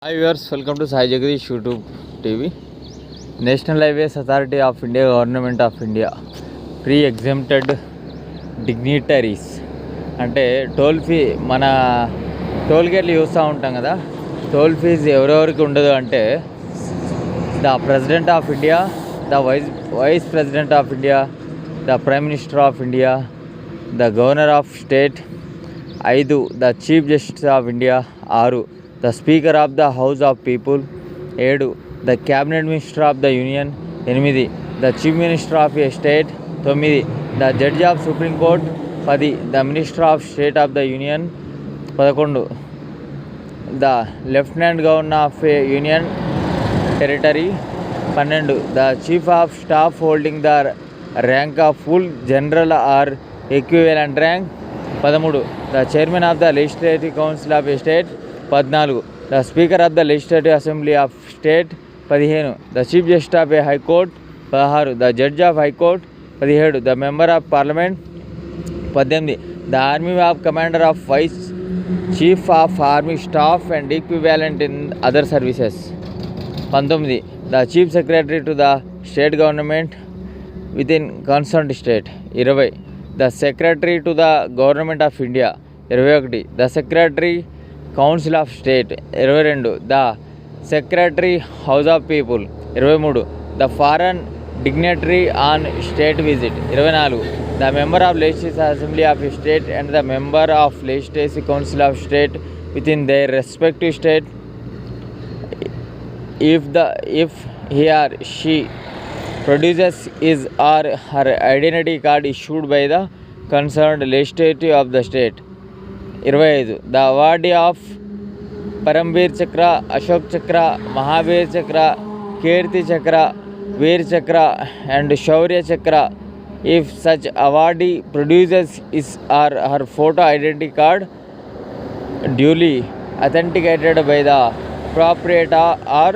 Hi viewers, welcome to Sai Jagadish YouTube TV. National Highways Authority of India, Government of India, pre-exempted dignitaries అంటే toll fee మన toll గేట్లు చూస్తూ ఉంటాం కదా. Toll fees ఎవరెవరికి ఉండదు అంటే the president of India, the vice president of India, the prime minister of India, the governor of state, 5 the chief justice of India, 6 the speaker of the house of people, 7 the cabinet minister of the union, 8 the chief minister of a state, 9 the judge of supreme court, 10 the minister of state of the union, 11 the lieutenant governor of a union territory, 12 the chief of staff holding the rank of full general or equivalent rank, 13 the chairman of the legislative council of a state, 14 the speaker of the legislative assembly of state, 15 the chief justice of a high court, 16 the judge of high court, 17 the member of parliament, 18 the army of commander of vice chief of army staff and equivalent in other services, 19 the chief secretary to the state government with in concerned state, 20 the secretary to the government of India, 21 the secretary council of state, 22 the secretary house of people, 23 the foreign dignitary on state visit, 24 the member of legislative assembly of state and the member of legislative council of state with in their respective state if he or she produces his or her identity card issued by the concerned legislative of the state, 25 the awardee of Param Bir చక్ర, అశోక్ చక్ర, మహావీర్ చక్ర, కీర్తి చక్ర, వీర్ చక్ర and శౌర్య చక్ర if such awardee produces his or her photo identity card duly authenticated by the proprietor or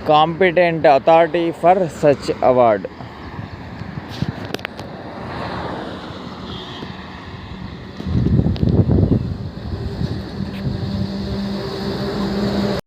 competent authority for such award.